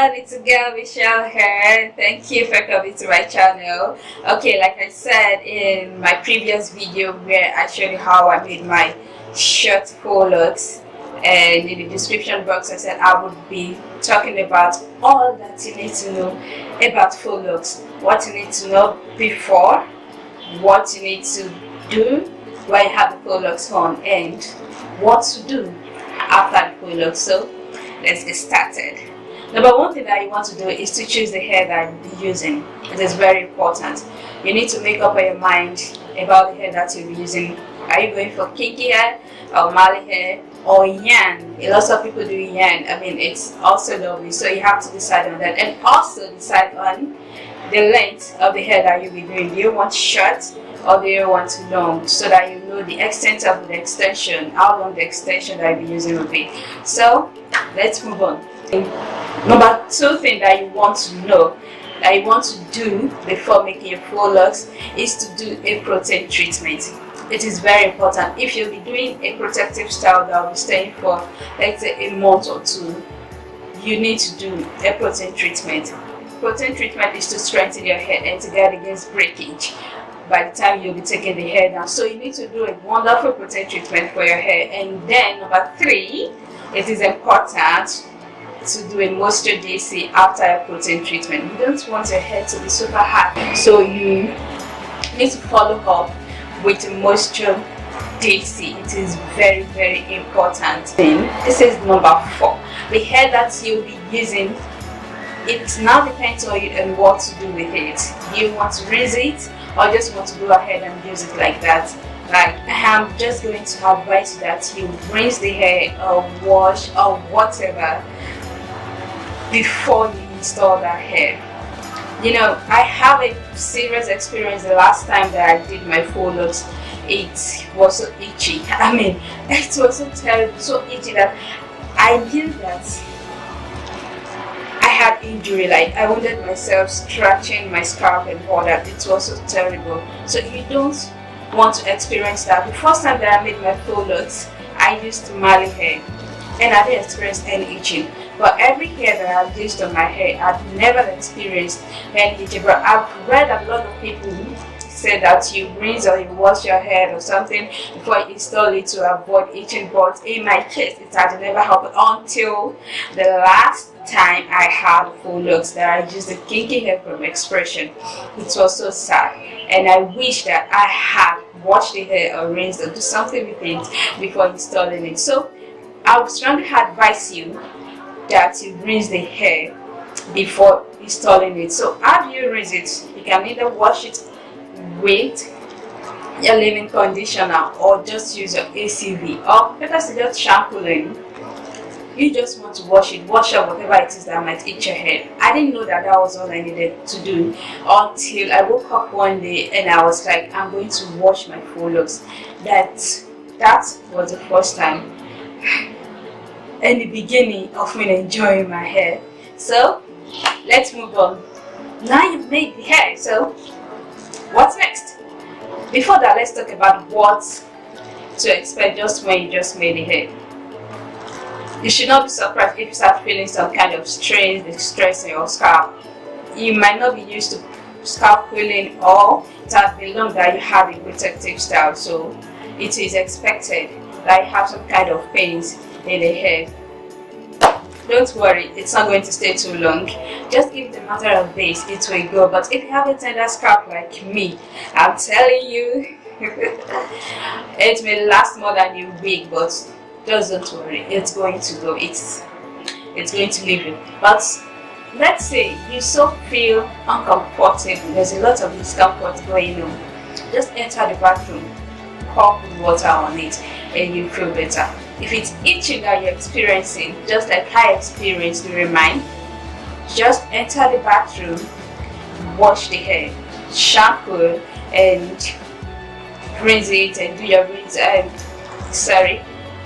everyone, it's again Michelle here. Thank you for coming to my channel. Okay, like I said in my previous video where I showed you how I made my short faux locks, and in the description box I said I would be talking about all that you need to know about faux locks, what you need to know before, what you need to do when you have the faux locks on, and what to do after the faux locks. So let's get started. Number one thing that you want to do is to choose the hair that you'll be using. It is very important. You need to make up your mind about the hair that you'll be using. Are you going for kinky hair or Marley hair or yarn? A lot of people do yarn. I mean, it's also lovely, so you have to decide on that, and also decide on the length of the hair that you'll be doing. Do you want short or do you want long, so that you know the extent of the extension, how long the extension that you'll be using will be. So let's move on. Number two thing that you want to know, that you want to do before making your faux locks, is to do a protein treatment. It is very important. If you'll be doing a protective style that will be staying for, let's say, a month or two, you need to do a protein treatment. Protein treatment is to strengthen your hair and to guard against breakage by the time you'll be taking the hair down. So you need to do a wonderful protein treatment for your hair. And then number three, it is important to do a moisture DC after a protein treatment. You don't want your hair to be super hard, so you need to follow up with a moisture DC. It is very, very important. Then this is number four. The hair that you'll be using, it now depends on you and what to do with it. Do you want to rinse it or just want to go ahead and use it like that? Like, I'm just going to advise that you rinse the hair or wash or whatever before you install that hair. You know, I have a serious experience the last time that I did my faux locks. It was so itchy. I mean, it was so terrible, so itchy that I knew that I had injury. Like, I wanted myself scratching my scalp and all that. It was so terrible. So if you don't want to experience that, the first time that I made my faux locks, I used Marley hair and I didn't experience any itching. But every hair that I've used on my hair, I've never experienced any itching. But I've read a lot of people say that you rinse or you wash your hair or something before you install it to avoid itching. But in my case, it had never happened until the last time I had faux locks that I used the kinky hair from Expression. It was so sad, and I wish that I had washed the hair or rinsed or do something with it before installing it. So I would strongly advise you that you rinse the hair before installing it. So how do you rinse it? You can either wash it with your leave-in conditioner or just use your ACV, or better still just shampooing. You just want to wash out whatever it is that might itch your hair. I didn't know that that was all I needed to do until I woke up one day and I was like, I'm going to wash my faux locks. That was the first time in the beginning of me enjoying my hair. So let's move on. Now you've made the hair, so what's next? Before that, let's talk about what to expect just when you just made the hair. You should not be surprised if you start feeling some kind of strain, distress in your scalp. You might not be used to scalp peeling, or it has been long that you have a protective style, so it is expected that you have some kind of pains in the hair. Don't worry, it's not going to stay too long. Just give it a matter of days, it will go. But if you have a tender scalp like me, I'm telling you, it may last more than a week, but just don't worry, it's going to go. It's going to leave you. But let's say you so feel uncomfortable, there's a lot of discomfort going on, just enter the bathroom, pour water on it, and you feel better. If it's itching that you're experiencing, just like I experienced during mine, just enter the bathroom, wash the hair, shampoo, and rinse it, and do your rinse.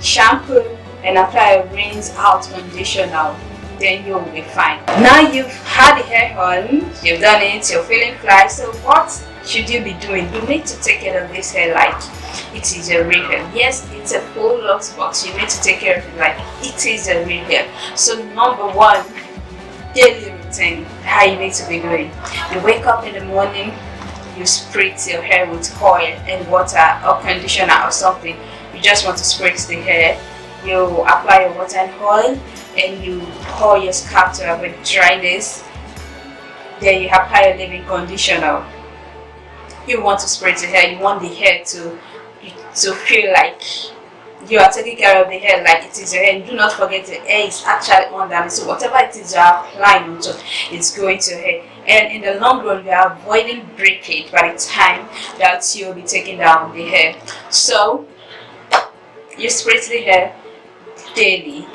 Shampoo and apply a rinse out conditioner. Then you will be fine. Now you've had the hair on, you've done it, you're feeling fly. So what should you be doing? You need to take care of this hair like it is a real hair. Yes, it's a faux locks, but you need to take care of it like it is a real hair. So number one, daily routine, how you need to be doing. You wake up in the morning, you spritz your hair with oil and water or conditioner or something. You just want to spritz the hair. You apply your water and oil, and you pour your scalp to avoid dryness. Then you apply your leave-in conditioner. You want to spritz the hair. You want the hair to feel like you are taking care of the hair like it is your hair. And do not forget the hair is actually under it. So whatever it is you are applying onto, it's going to hair. And in the long run, you are avoiding breakage by the time that you'll be taking down the hair. So you spritz the hair daily,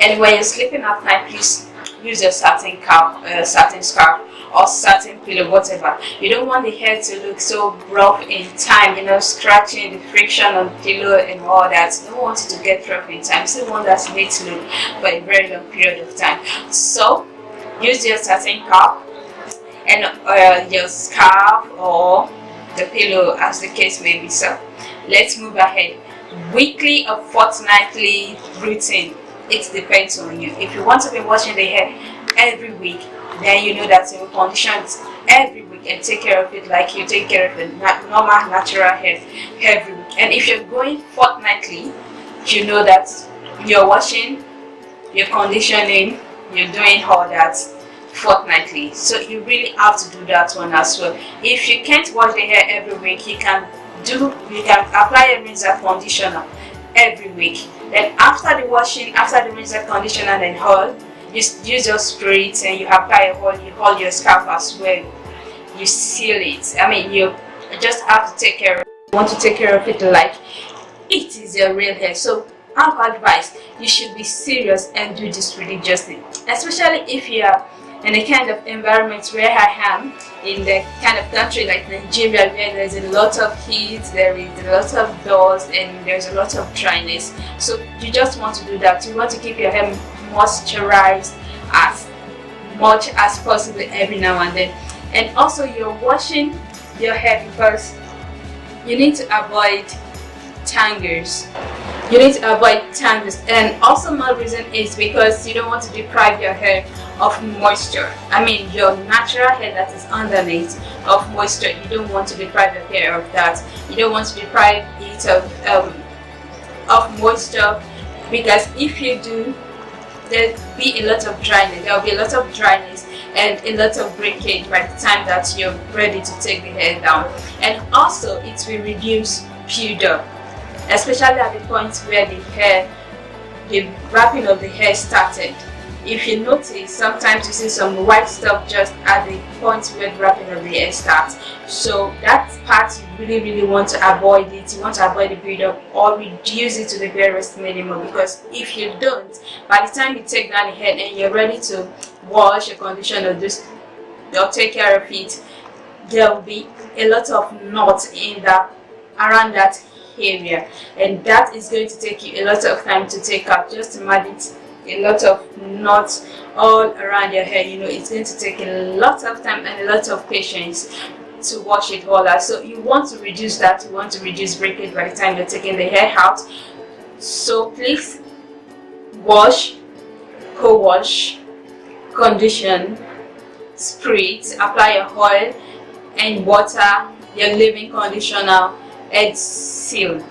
and when you're sleeping at night, please use your satin scarf or satin pillow, whatever. You don't want the hair to look so rough in time, scratching, the friction on the pillow and all that. You don't want it to get rough in time. You still want that neat look for a very long period of time. So use your satin cap and your scarf or the pillow, as the case may be. So let's move ahead. Weekly or fortnightly routine, it depends on you. If you want to be washing the hair every week, then you know that you will condition it every week and take care of it like you take care of a normal natural hair every week. And if you're going fortnightly, you know that you're washing, you're conditioning, you're doing all that fortnightly. So you really have to do that one as well. If you can't wash the hair every week, you can apply a rinse and conditioner every week. Then after the washing, after the rinse and conditioner and all, you use your spritz and you apply you hold your scalp as well. You seal it. I mean, you just have to take care of it. You want to take care of it like it is your real hair. So our advice, you should be serious and do this religiously, especially if you are in a kind of environment where I am, in the kind of country like Nigeria, where there's a lot of heat, there is a lot of dust, and there's a lot of dryness. So you just want to do that. You want to keep your hair moisturized as much as possible every now and then. And also you're washing your hair because you need to avoid tangles. And also my reason is because you don't want to deprive your hair of moisture. I mean, your natural hair that is underneath of moisture, you don't want to deprive your hair of that. You don't want to deprive it of moisture, because if you do, there'll be a lot of dryness. There'll be a lot of dryness and a lot of breakage by the time that you're ready to take the hair down. And also it will reduce build-up, especially at the point where the wrapping of the hair started. If you notice, sometimes you see some white stuff just at the point where the wrapping of the hair starts. So that part you really want to avoid it. You want to avoid the build-up or reduce it to the barest minimum, because if you don't, by the time you take down the hair and you're ready to wash your condition or take care of it, there will be a lot of knots around that area, and that is going to take you a lot of time to take out. Just imagine a lot of knots all around your hair. It's going to take a lot of time and a lot of patience to wash it all out. So you want to reduce that. You want to reduce breakage by the time you're taking the hair out. So please wash, co-wash, condition, spritz, apply your oil and water, your leave-in conditioner, and seal.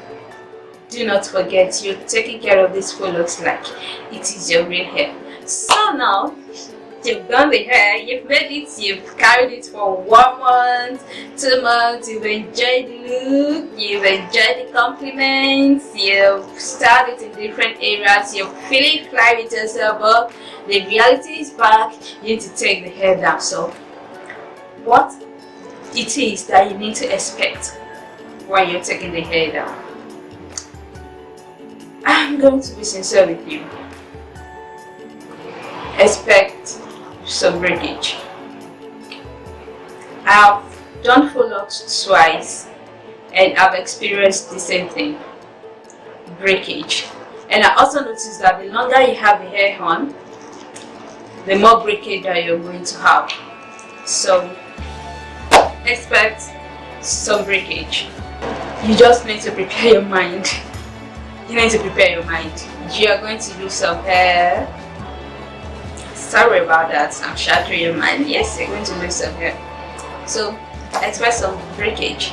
Do not forget, you're taking care of this Faux looks like it is your real hair. So now you've done the hair, you've made it, you've carried it for 1 month, 2 months, you've enjoyed the look, you've enjoyed the compliments, you've styled it in different areas, you're feeling fly with yourself, but the reality is back. You need to take the hair down. So what it is that you need to expect when you're taking the hair down, I'm going to be sincere with you. Expect some breakage. I've done Faux locks twice and I've experienced the same thing, breakage. And I also noticed that the longer you have the hair on, the more breakage that you're going to have. So expect some breakage. You just need to prepare your mind. You need to prepare your mind. You are going to do some hair sorry about that. I'm shattering your mind. Yes, you're going to lose some hair. So expect some breakage.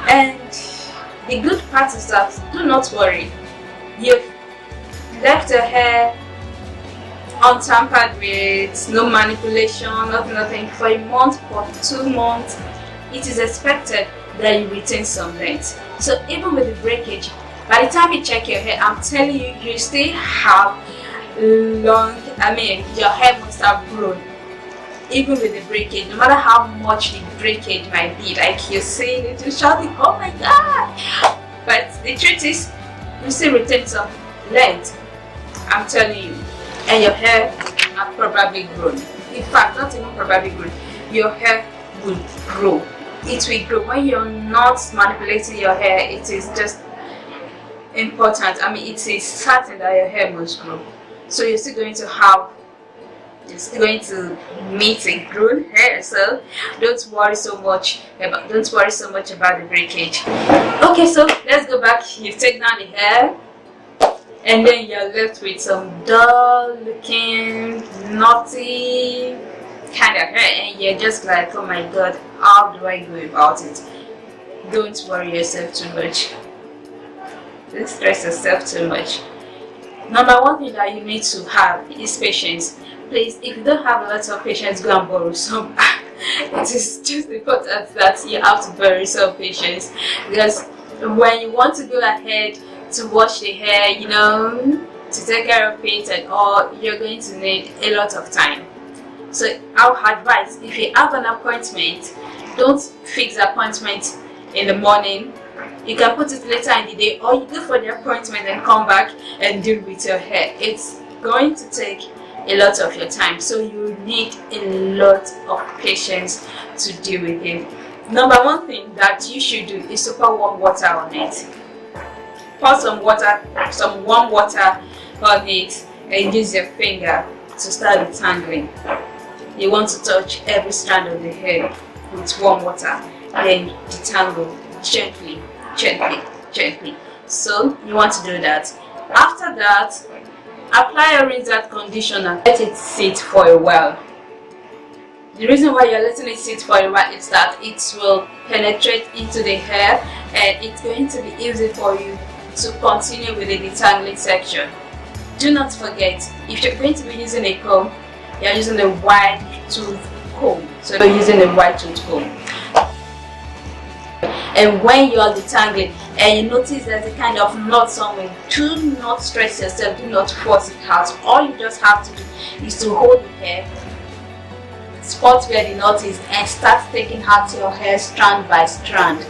And the good part is that, do not worry. You've left your hair untampered with, no manipulation, nothing for a month, for 2 months. It is expected that you retain some length. So even with the breakage, by the time you check your hair, I'm telling you, you still have long, your hair must have grown. Even with the breakage, no matter how much the breakage might be, like you're saying it, you're shouting, oh my god! But the truth is, you still retain some length. I'm telling you. And your hair are probably grown. In fact, not even probably grown. Your hair will grow. It will grow. When you're not manipulating your hair, it is just important. It is certain that your hair must grow. So you're still going to meet a grown hair. So don't worry so much about the breakage. Okay, so let's go back. You take down the hair, and then you're left with some dull looking, naughty kind of hair, and you're just like, oh my god, how do I go about it? Don't worry yourself too much. Don't stress yourself too much. Number one thing that you need to have is patience. Please, if you don't have a lot of patience, go and borrow some. It is just important that you have to borrow some patience, because when you want to go ahead to wash the hair, to take care of it and all, you're going to need a lot of time. So I would advise, if you have an appointment, don't fix the appointment in the morning. You can put it later in the day, or you go for the appointment and come back and deal with your hair. It's going to take a lot of your time, so you need a lot of patience to deal with it. Number one thing that you should do is to pour warm water on it. Pour some warm water on it, and use your finger to start detangling. You want to touch every strand of the hair with warm water, then detangle gently. So you want to do that. After that, apply a rinse out conditioner. Let it sit for a while. The reason why you're letting it sit for a while is that it will penetrate into the hair, and it's going to be easy for you to continue with the detangling section. Do not forget, if you're going to be using a comb, you're using a wide tooth comb. So you're using a wide tooth comb. And when you are detangling and you notice there's a kind of knot somewhere, do not stress yourself, do not force it out. All you just have to do is to hold the hair, spot where the knot is, and start taking out your hair strand by strand.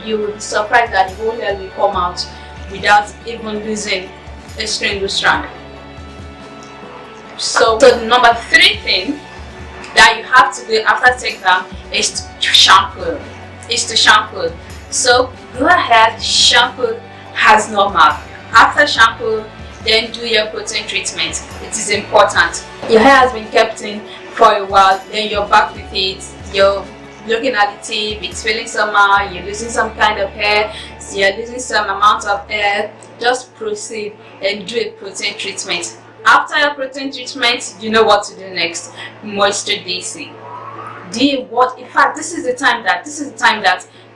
You will be surprised that the whole hair will come out without even losing a single strand. So the number 3 thing that you have to do after take down is to shampoo. So go ahead, shampoo as normal. After shampoo, then do your protein treatment. It is important. Your hair has been kept in for a while, then you're back with it. You're looking at the tip, it's feeling somehow, you're losing some kind of hair, you're losing some amount of hair. Just proceed and do a protein treatment. After your protein treatment, you know what to do next. Moisture DC. In fact, this is the time that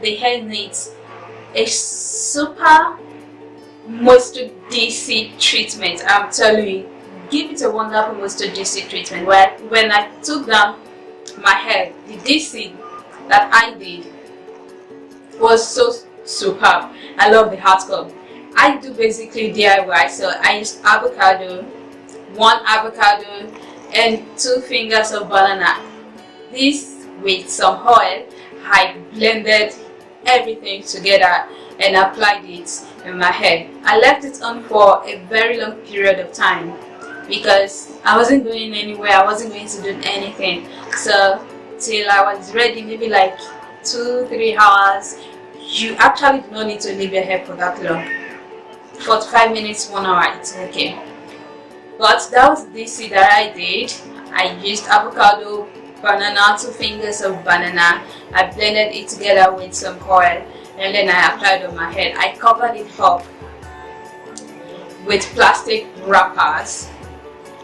the hair needs a super moisture DC treatment. I'm telling you, give it a wonderful moisture DC treatment. When I took down my hair, the DC that I did was so superb. I love the hot comb. I do basically DIY, so I used one avocado and 2 fingers of banana. This with some oil. I blended everything together and applied it in my hair. I left it on for a very long period of time because I wasn't going anywhere, I wasn't going to do anything. So till I was ready, maybe like 2-3 hours. You actually do not need to leave your hair for that long. 45 minutes, 1 hour, it's okay. But that was the DC that I did. I used avocado, banana, 2 fingers of banana. I blended it together with some oil, and then I applied on my head. I covered it up with plastic wrappers,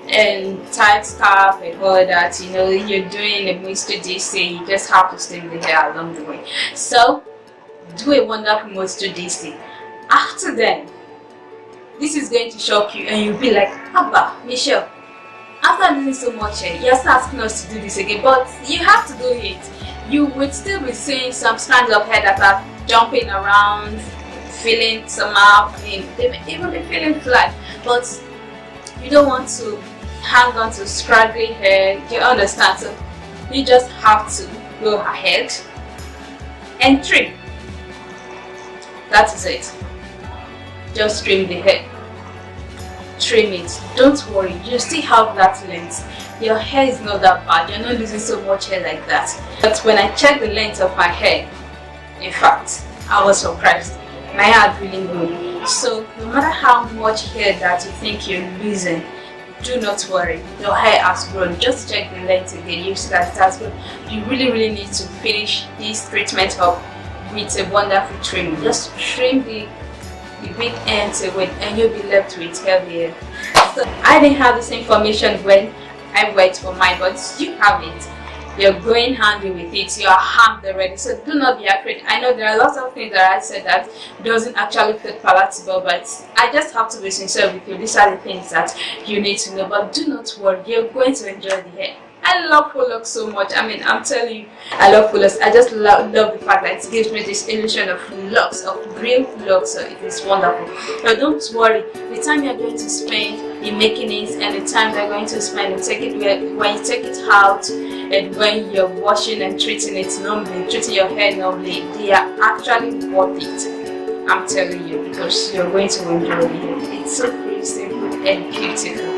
and tight scarf and all that, you know, you're doing a moisture DC, you just have to steam the hair along the way. So do a wonderful moisture DC. After then, this is going to shock you and you'll be like, Abba, Michelle, after doing so much hair, you're still asking us to do this again, but you have to do it. You would still be seeing some strands of hair that are jumping around, feeling somehow, I mean, they may even be feeling flat, but you don't want to hang on to scraggly hair, you understand? So you just have to go ahead and trim. That is it. Just trim the hair. Trim it. Don't worry, you still have that length. Your hair is not that bad. You're not losing so much hair like that. But when I checked the length of my hair, in fact, I was surprised. My hair had really grown. So no matter how much hair that you think you're losing, do not worry, your hair has grown. Just check the length again, you see that it has grown. You really need to finish this treatment up with a wonderful trim. Just trim the big ends away and you'll be left with healthy hair. So I didn't have this information when I went for mine, but you have it. You're going handy with it, you are armed already, so do not be afraid. I know there are lots of things that I said that doesn't actually feel palatable, but I just have to be sincere with you. These are the things that you need to know, but do not worry, you're going to enjoy the hair. I love Faux locks so much. I mean, I'm telling you, I love Faux locks. I just love the fact that it gives me this illusion of locks, of real locks. So it is wonderful. But don't worry, the time you're going to spend in making it and the time you're going to spend in taking it, when you take it out and when you're washing and treating it normally, treating your hair normally, they are actually worth it. I'm telling you, because you're going to enjoy it. It's so pretty, simple and beautiful.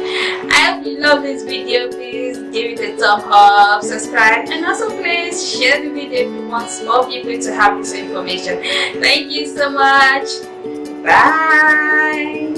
I hope you love this video. Please give it a thumb up, subscribe, and also please share the video if you want more people to have this information. Thank you so much. Bye.